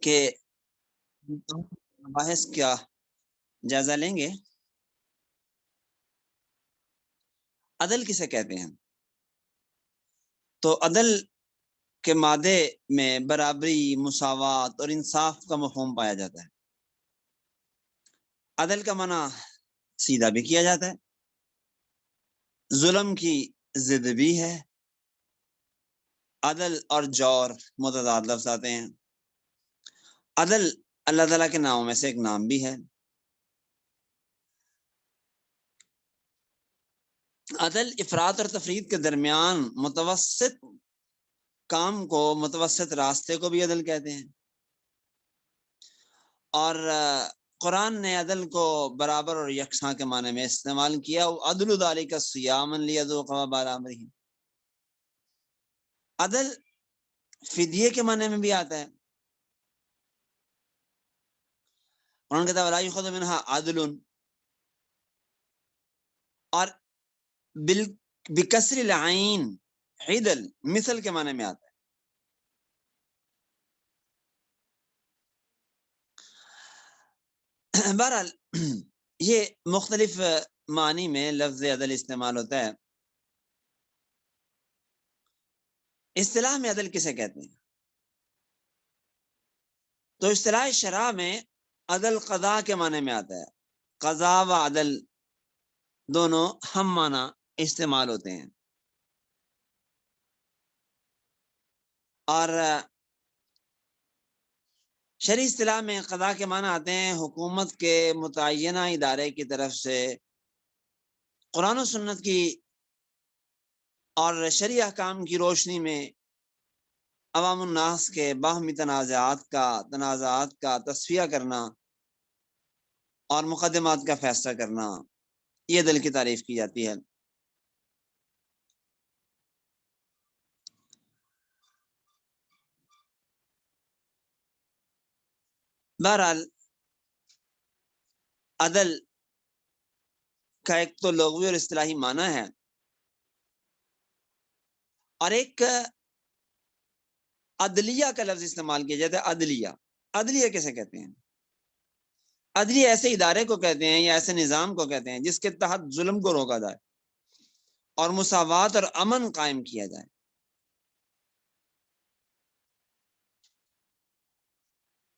کہ بحث کا جائزہ لیں گے. عدل کسے کہتے ہیں؟ تو عدل کے مادے میں برابری، مساوات اور انصاف کا مفہوم پایا جاتا ہے. عدل کا معنی سیدھا بھی کیا جاتا ہے، ظلم کی ضد بھی ہے. عدل اور جور متضاد لفظ آتے ہیں. عدل اللہ تعالیٰ کے ناموں میں سے ایک نام بھی ہے. عدل افراد اور تفرید کے درمیان متوسط کام کو، متوسط راستے کو بھی عدل کہتے ہیں. اور قرآن نے عدل کو برابر اور یکساں کے معنی میں استعمال کیا. عدل ذالک صیاما لیذوق وبال امرہ. عدل فدیے کے معنی میں بھی آتا ہے. قرآن کہتا ہے ولا یؤخذ منها عدل، اور بکسر العین عدل مثل کے معنی میں آتا ہے. بہرحال یہ مختلف معنی میں لفظ عدل استعمال ہوتا ہے. اصطلاح میں عدل کسے کہتے ہیں؟ تو اصطلاح شرع میں عدل قضاء کے معنی میں آتا ہے. قضاء و عدل دونوں ہم معنی استعمال ہوتے ہیں. اور شرعی اصطلاح میں قضاء کے معنی آتے ہیں حکومت کے متعینہ ادارے کی طرف سے قرآن و سنت کی اور شرعی احکام کی روشنی میں عوام الناس کے باہمی تنازعات کا تصفیہ کرنا اور مقدمات کا فیصلہ کرنا. یہ عدل کی تعریف کی جاتی ہے. بہرحال عدل کا ایک تو لغوی اور اصطلاحی معنی ہے، اور ایک عدلیہ کا لفظ استعمال کیا جاتا ہے. عدلیہ کیسے کہتے ہیں؟ عدلیہ ایسے ادارے کو کہتے ہیں یا ایسے نظام کو کہتے ہیں جس کے تحت ظلم کو روکا جائے اور مساوات اور امن قائم کیا جائے.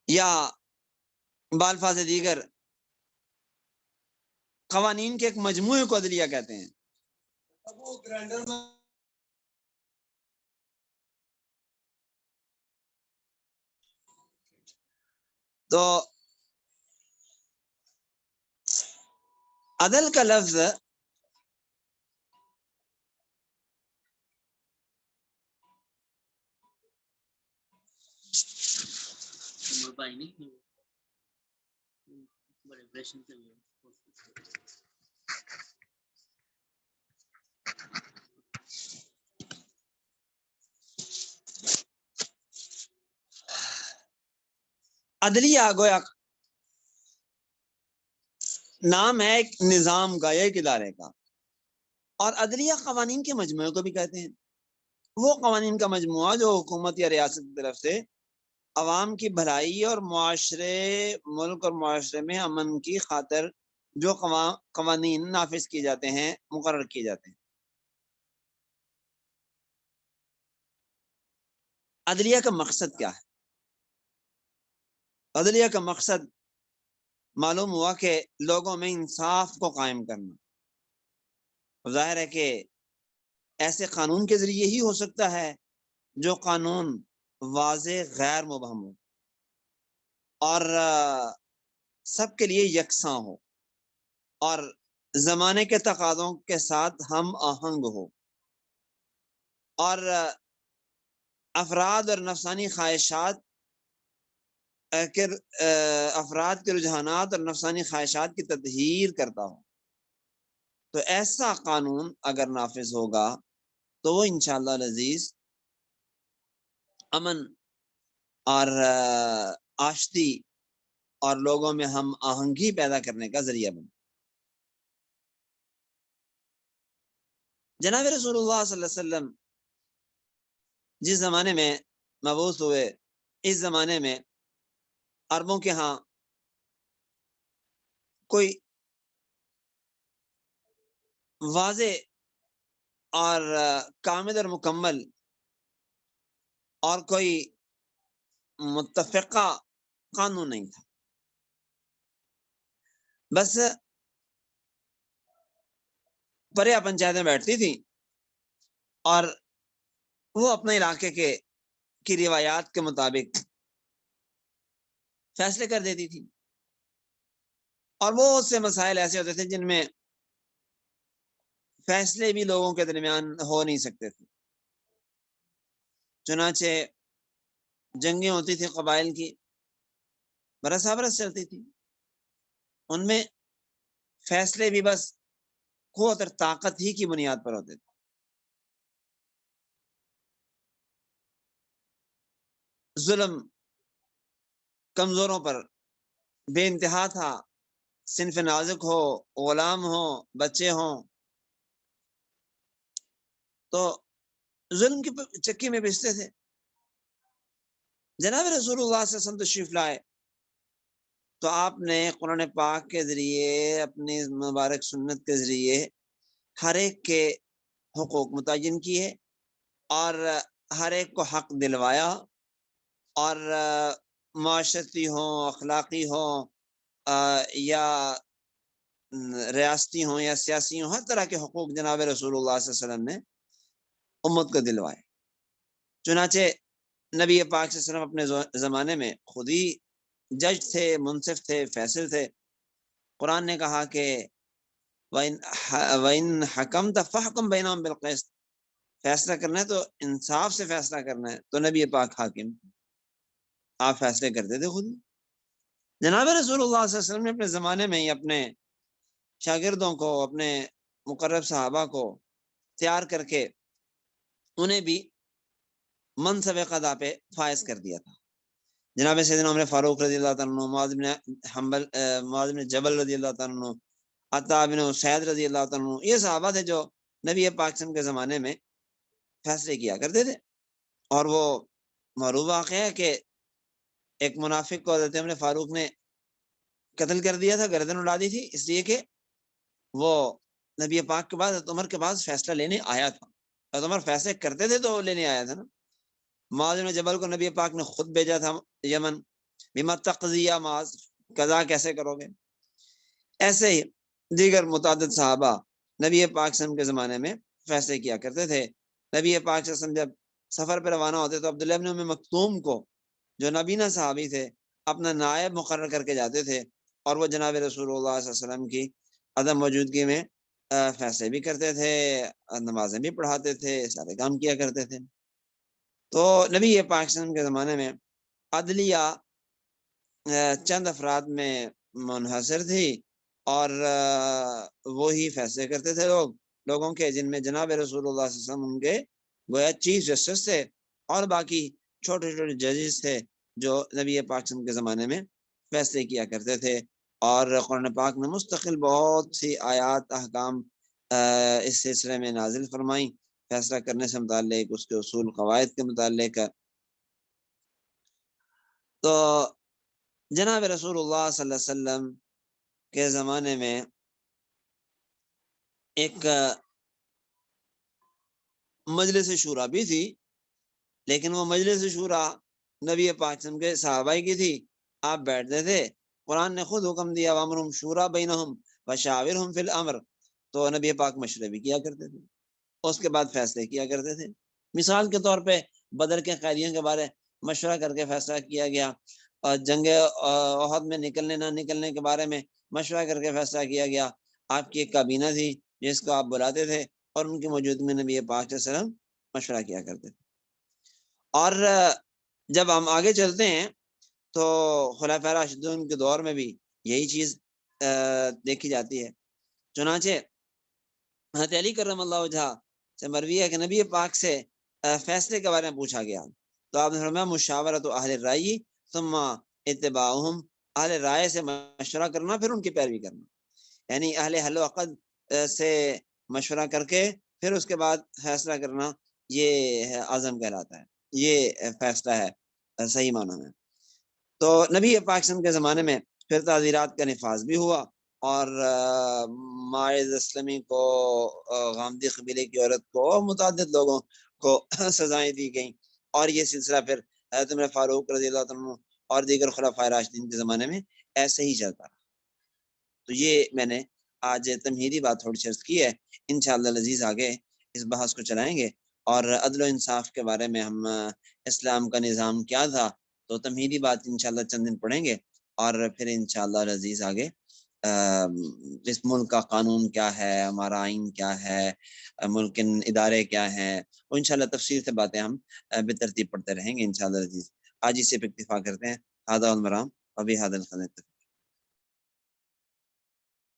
یا بالفاظ دیگر قوانین کے ایک مجموعے کو عدلیہ کہتے ہیں. تو عدل کا لفظ عدلیہ گویا نام ہے ایک نظام کا یا ایک ادارے کا، اور عدلیہ قوانین کے مجموعے کو بھی کہتے ہیں. وہ قوانین کا مجموعہ جو حکومت یا ریاست کی طرف سے عوام کی بھلائی اور ملک اور معاشرے میں امن کی خاطر جو قوانین نافذ کیے جاتے ہیں، مقرر کیے جاتے ہیں. عدلیہ کا مقصد کیا ہے؟ عدلیہ کا مقصد معلوم ہوا کہ لوگوں میں انصاف کو قائم کرنا. ظاہر ہے کہ ایسے قانون کے ذریعے ہی ہو سکتا ہے جو قانون واضح، غیر مبہم ہو اور سب کے لیے یکساں ہو اور زمانے کے تقاضوں کے ساتھ ہم آہنگ ہو، اور افراد اور نفسانی خواہشات افراد کے رجحانات اور نفسانی خواہشات کی تطہیر کرتا ہو. تو ایسا قانون اگر نافذ ہوگا تو وہ انشاءاللہ العزیز امن اور آشتی اور لوگوں میں ہم آہنگی پیدا کرنے کا ذریعہ بنے. جناب رسول اللہ صلی اللہ علیہ وسلم جس زمانے میں مبعوث ہوئے، اس زمانے میں عربوں کے ہاں کوئی واضح اور کامل اور مکمل اور کوئی متفقہ قانون نہیں تھا. بس پریا پنچایتیں بیٹھتی تھی اور وہ اپنے علاقے کی روایات کے مطابق فیصلے کر دیتی تھی. اور وہ اس سے مسائل ایسے ہوتے تھے جن میں فیصلے بھی لوگوں کے درمیان ہو نہیں سکتے تھے. چنانچہ جنگیں ہوتی تھی قبائل کی، برس برس چلتی تھی. ان میں فیصلے بھی بس قوت اور طاقت ہی کی بنیاد پر ہوتے تھے. ظلم کمزوروں پر بے انتہا تھا، صنف نازک ہو، غلام ہو، بچے ہوں، تو ظلم کی چکی میں پستے تھے. جناب رسول اللہ صلی اللہ علیہ وسلم تشریف لائے تو آپ نے قرآن پاک کے ذریعے، اپنی مبارک سنت کے ذریعے ہر ایک کے حقوق متعین کیے اور ہر ایک کو حق دلوایا. اور معاشرتی ہوں، اخلاقی ہوں، یا ریاستی ہوں یا سیاسی ہوں، ہر طرح کے حقوق جناب رسول اللہ صلی اللہ علیہ وسلم نے امت کو دلوائے. چنانچہ نبی پاک صلی اللہ علیہ وسلم اپنے زمانے میں خود ہی جج تھے، منصف تھے، فیصل تھے. قرآن نے کہا کہ وَإِنْ حَكَمْتَ فَحْكُمْ بَيْنَهُمْ بِالْقِسْطِ، فیصلہ کرنا ہے تو انصاف سے فیصلہ کرنا ہے. تو نبی پاک حاکم، آپ فیصلے کرتے تھے خود. جناب رسول اللہ صلی اللہ علیہ وسلم نے اپنے زمانے میں ہی اپنے شاگردوں کو، اپنے مقرب صحابہ کو تیار کر کے انہیں بھی منصب قضا پہ فائز کر دیا تھا. جناب سیدنا عمر فاروق رضی اللہ تعالیٰ عنہ، معاذ بن جبل رضی اللہ تعالیٰ عنہ، عطا بن اسید رضی اللہ تعالیٰ عنہ، یہ صحابہ تھے جو نبی پاک صلی اللہ علیہ وسلم کے زمانے میں فیصلے کیا کرتے تھے. اور وہ معروف واقعہ ہے کہ ایک منافق کو حضرت عمر فاروق نے قتل کر دیا تھا، گردن اڑا دی تھی، اس لیے کہ وہ نبی پاک کے بعد عمر کے بعد فیصلہ لینے آیا تھا. اور عمر فیصلے کرتے تھے تو لینے آیا تھا نا. معاذ بن جبل کو نبی پاک نے خود بھیجا تھا یمن، بما تقضی یا معاذ، قضا کیسے کرو گے. ایسے ہی دیگر متعدد صحابہ نبی پاک صلی اللہ علیہ وسلم کے زمانے میں فیصلے کیا کرتے تھے. نبی پاک صلی اللہ علیہ وسلم جب سفر پر روانہ ہوتے تو عبداللہ بن ام مکتوم کو، جو نبینا صحابی تھے، اپنا نائب مقرر کر کے جاتے تھے. اور وہ جناب رسول اللہ صلی اللہ علیہ وسلم کی عدم موجودگی میں فیصلے بھی کرتے تھے، نمازیں بھی پڑھاتے تھے، سارے کام کیا کرتے تھے. تو نبی پاک صلی اللہ علیہ وسلم کے زمانے میں عدلیہ چند افراد میں منحصر تھی اور وہی فیصلے کرتے تھے لوگوں کے، جن میں جناب رسول اللہ صلی اللہ علیہ وسلم ان کے گویا چیف جسٹس تھے، اور باقی چھوٹے چھوٹے ججز تھے جو نبی پاک صلی اللہ علیہ وسلم کے زمانے میں فیصلے کیا کرتے تھے. اور قرآن پاک نے مستقل بہت سی آیات، احکام اس سلسلے میں نازل فرمائیں، فیصلہ کرنے سے متعلق، اس کے اصول قواعد کے متعلق. تو جناب رسول اللہ صلی اللہ علیہ وسلم کے زمانے میں ایک مجلس شورا بھی تھی، لیکن وہ مجلس شورا نبی پاک صلی اللہ علیہ وسلم کے صحابہ کی تھی. آپ بیٹھتے تھے، قرآن نے خود حکم دیا وَأَمْرُهُمْ شُورَىٰ بَيْنَهُمْ وَشَاوِرْهُمْ فِي الْأَمْرِ، تو نبی پاک مشورے بھی کیا کرتے تھے، اس کے بعد فیصلے کیا کرتے تھے. مثال کے طور پہ بدر کے قیدیوں کے بارے مشورہ کر کے فیصلہ کیا گیا، اور جنگ احد میں نکلنے نہ نکلنے کے بارے میں مشورہ کر کے فیصلہ کیا گیا. آپ کی ایک کابینہ تھی جس کو آپ بلاتے تھے، اور ان کی موجودگی میں نبی پاک صلی اللہ علیہ وسلم مشورہ کیا کرتے تھے. اور جب ہم آگے چلتے ہیں تو خلفائے راشدین کے دور میں بھی یہی چیز دیکھی جاتی ہے. چنانچہ حضرت علی کرم اللہ وجہہ سے مروی ہے کہ نبی پاک سے فیصلے کے بارے میں پوچھا گیا تو آپ نے فرمایا مشاورۃ اہل الرأی ثم اتباعہم، اہل رائے سے مشورہ کرنا پھر ان کی پیروی کرنا. یعنی اہل حل و عقد سے مشورہ کر کے پھر اس کے بعد فیصلہ کرنا، یہ عزم کہلاتا ہے، یہ فیصلہ ہے صحیح معنی میں. تو نبی پاک صلی اللہ علیہ وسلم کے زمانے میں پھر تعزیرات کا نفاذ بھی ہوا، اور ماعز اسلمی کو، غامدی قبیلے کی عورت کو، متعدد لوگوں کو سزائیں دی گئیں، اور یہ سلسلہ پھر حضرت عمر فاروق رضی اللہ عنہ اور دیگر خلفائے راشدین کے زمانے میں ایسے ہی چلتا رہا۔ تو یہ میں نے آج تمہیدی بات تھوڑی سی عرض کی ہے، انشاءاللہ العزیز آگے اس بحث کو چلائیں گے، اور عدل و انصاف کے بارے میں ہم اسلام کا نظام کیا تھا، تو تمہیدی بات انشاءاللہ چند دن پڑھیں گے، اور پھر انشاءاللہ العزیز آگے اس ملک کا قانون کیا ہے، ہمارا آئین کیا ہے، ملک کے ادارے کیا ہیں، وہ انشاءاللہ تفصیل سے باتیں ہم بترتیب پڑھتے رہیں گے انشاءاللہ العزیز۔ آج اسے پہ اکتفا کرتے ہیں۔ ہذا المرام وبہذا القدر۔